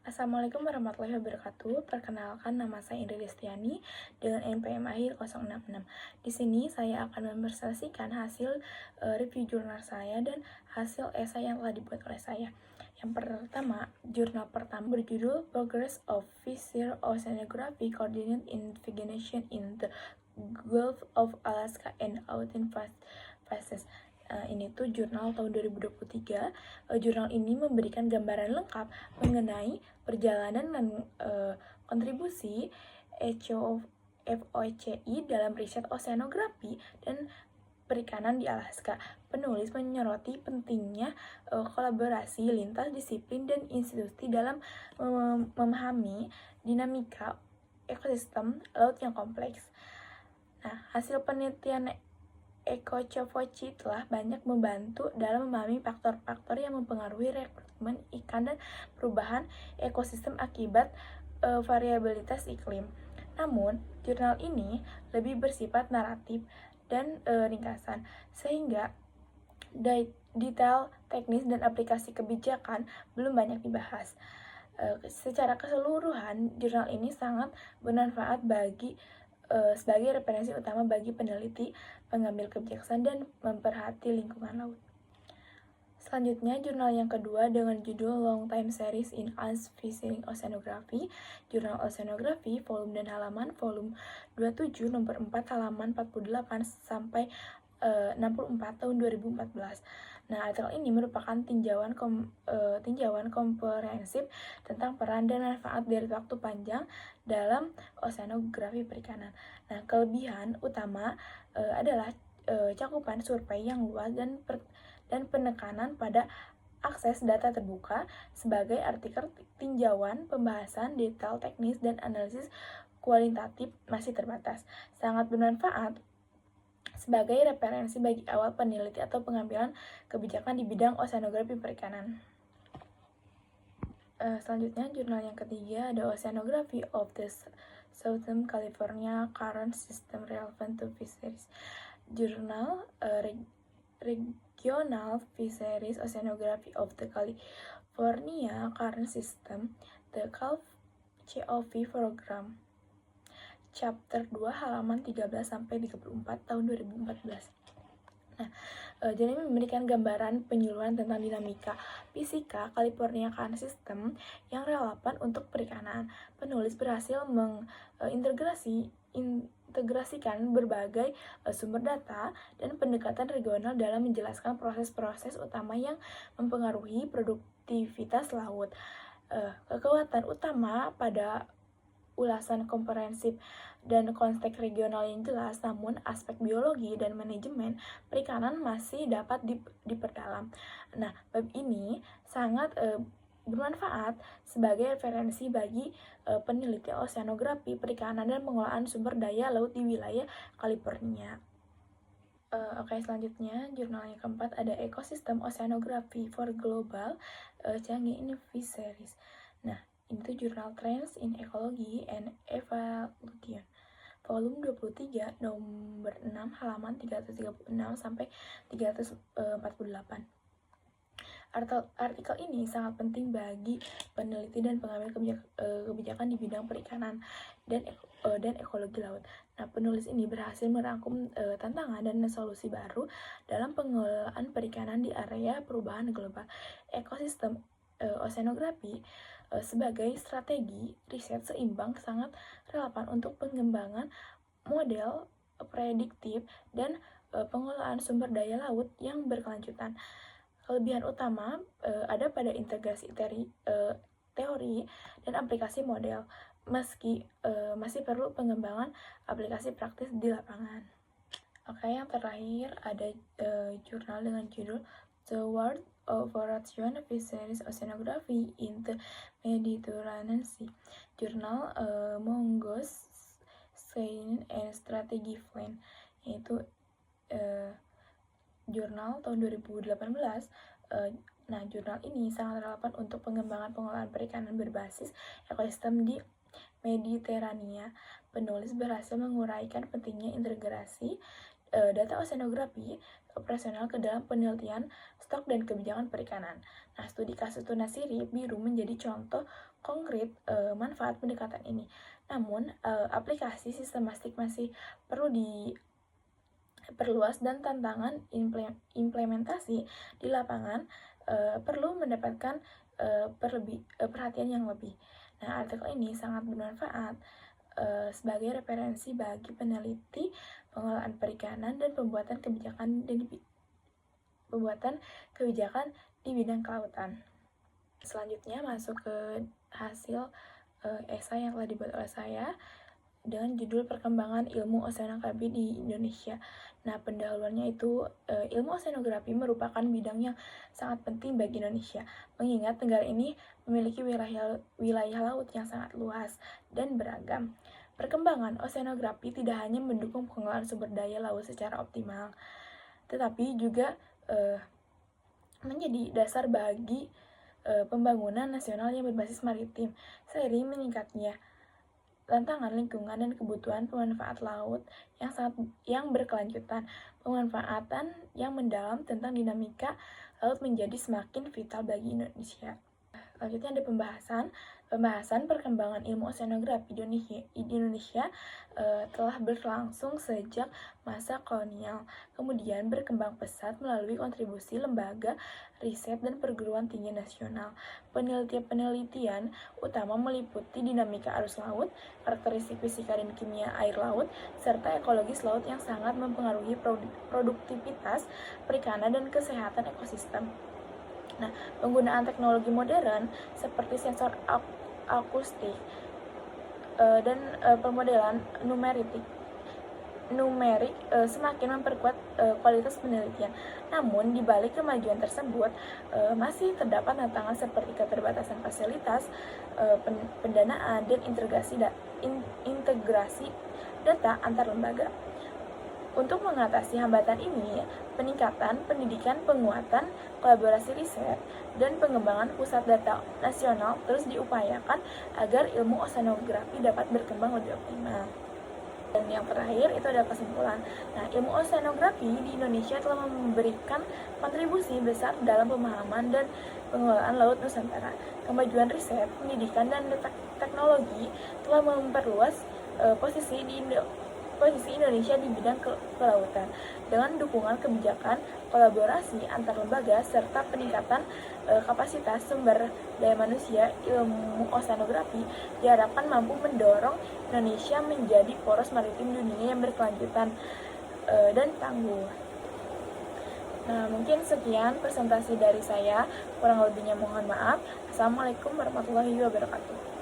Assalamualaikum warahmatullahi wabarakatuh. Perkenalkan, nama saya Indri Destiani dengan NPM akhir 066. Di sini saya akan mempresentasikan hasil review jurnal saya dan hasil esai yang telah dibuat oleh saya. Yang pertama, jurnal pertama berjudul Progress of Fissure Oceanography Coordinated Investigation in the Gulf of Alaska and Outer Phases. Ini tuh jurnal tahun 2023. Jurnal ini memberikan gambaran lengkap mengenai perjalanan dan kontribusi FOCI dalam riset oceanografi dan perikanan di Alaska. Penulis menyoroti pentingnya kolaborasi lintas disiplin dan institusi dalam memahami dinamika ekosistem laut yang kompleks. Nah, hasil penelitian EcoCoFoci telah banyak membantu dalam memahami faktor-faktor yang mempengaruhi rekrutmen ikan dan perubahan ekosistem akibat variabilitas iklim. Namun, jurnal ini lebih bersifat naratif dan ringkasan, sehingga detail teknis dan aplikasi kebijakan belum banyak dibahas. Secara keseluruhan, jurnal ini sangat bermanfaat sebagai referensi utama bagi peneliti, pengambil kebijakan, dan memperhati lingkungan laut. Selanjutnya, jurnal yang kedua dengan judul Long Time Series in Ice Fishing Oceanography, Jurnal Oceanography, volume dan halaman, volume 27, nomor 4, halaman 48 sampai 64 tahun 2014. Nah, artikel ini merupakan tinjauan komprehensif tentang peran dan manfaat dari waktu panjang dalam oceanografi perikanan. Nah, kelebihan utama adalah cakupan survei yang luas dan penekanan pada akses data terbuka sebagai artikel tinjauan, pembahasan detail teknis, dan analisis kualitatif masih terbatas. Sangat bermanfaat sebagai referensi bagi awal peneliti atau pengambilan kebijakan di bidang oceanografi perikanan. Selanjutnya, jurnal yang ketiga ada Oceanography of the Southern California Current System Relevant to Fisheries. Jurnal Regional Fisheries Oceanography of the California Current System, the COV Program. Chapter 2 halaman 13-34 tahun 2014. Nah, jadi memberikan gambaran penyuluhan tentang dinamika fisika California Current System yang relevan untuk perikanan. Penulis berhasil mengintegrasikan berbagai sumber data dan pendekatan regional dalam menjelaskan proses-proses utama yang mempengaruhi produktivitas laut. Kekuatan utama pada ulasan komprehensif dan konteks regional yang jelas, namun aspek biologi dan manajemen perikanan masih dapat diperdalam. Nah, bab ini sangat bermanfaat sebagai referensi bagi peneliti oceanografi perikanan dan pengelolaan sumber daya laut di wilayah California. Oke, selanjutnya jurnal yang keempat ada Ecosystem Oceanography for Global Change Fisheries. Nah, ini tuh jurnal Trends in Ecology and Evolution, volume 23, nomor 6, halaman 336 sampai 348. Artikel ini sangat penting bagi peneliti dan pengambil kebijakan di bidang perikanan dan ekologi laut. Nah, penulis ini berhasil merangkum tantangan dan solusi baru dalam pengelolaan perikanan di area perubahan global. Ekosistem oceanografi sebagai strategi riset seimbang sangat relevan untuk pengembangan model prediktif dan pengelolaan sumber daya laut yang berkelanjutan. Kelebihan utama ada pada integrasi teori dan aplikasi model, meski masih perlu pengembangan aplikasi praktis di lapangan. Oke, yang terakhir ada jurnal dengan judul The World Operation Fisheries Oceanography in the Mediterranean Sea, jurnal Mongoose Science and Strategy Plan, yaitu jurnal tahun 2018. Nah, jurnal ini sangat relevan untuk pengembangan pengelolaan perikanan berbasis ekosistem di Mediterania. Penulis berhasil menguraikan pentingnya integrasi data oceanografi operasional ke dalam penelitian stok dan kebijakan perikanan. Nah, studi kasus tuna sirip biru menjadi contoh konkret manfaat pendekatan ini. Namun, aplikasi sistematik masih perlu diperluas dan tantangan implementasi di lapangan perlu mendapatkan perhatian yang lebih. Nah, artikel ini sangat bermanfaat sebagai referensi bagi peneliti pengelolaan perikanan dan pembuatan kebijakan di bidang kelautan. Selanjutnya masuk ke hasil esai yang telah dibuat oleh saya dengan judul Perkembangan Ilmu Oseanografi di Indonesia. Nah, pendahuluannya itu ilmu oseanografi merupakan bidang yang sangat penting bagi Indonesia, mengingat negara ini memiliki wilayah laut yang sangat luas dan beragam. Perkembangan oseanografi tidak hanya mendukung pengelolaan sumber daya laut secara optimal, tetapi juga menjadi dasar bagi pembangunan nasional yang berbasis maritim. Seiring meningkatnya tantangan lingkungan dan kebutuhan pemanfaat laut yang berkelanjutan, pemanfaatan yang mendalam tentang dinamika laut menjadi semakin vital bagi Indonesia. Selanjutnya ada pembahasan perkembangan ilmu oseanografi di Indonesia telah berlangsung sejak masa kolonial, kemudian berkembang pesat melalui kontribusi lembaga riset dan perguruan tinggi nasional. Penelitian utama meliputi dinamika arus laut, karakteristik fisika dan kimia air laut, serta ekologis laut yang sangat mempengaruhi produktivitas perikanan dan kesehatan ekosistem. Nah, penggunaan teknologi modern seperti sensor akustik dan pemodelan numerik semakin memperkuat kualitas penelitian. Namun, di balik kemajuan tersebut, masih terdapat tantangan seperti keterbatasan fasilitas, pendanaan, dan integrasi data antar lembaga. Untuk mengatasi hambatan ini, peningkatan pendidikan, penguatan kolaborasi riset, dan pengembangan pusat data nasional terus diupayakan agar ilmu oseanografi dapat berkembang lebih optimal. Dan yang terakhir itu adalah kesimpulan. Nah, ilmu oseanografi di Indonesia telah memberikan kontribusi besar dalam pemahaman dan pengelolaan laut Nusantara. Kemajuan riset, pendidikan, dan teknologi telah memperluas posisi Indonesia di bidang kelautan dengan dukungan kebijakan, kolaborasi antar lembaga, serta peningkatan kapasitas sumber daya manusia. Ilmu oseanografi diharapkan mampu mendorong Indonesia menjadi poros maritim dunia yang berkelanjutan dan tangguh. Nah, mungkin sekian presentasi dari saya, kurang lebihnya mohon maaf. Assalamualaikum warahmatullahi wabarakatuh.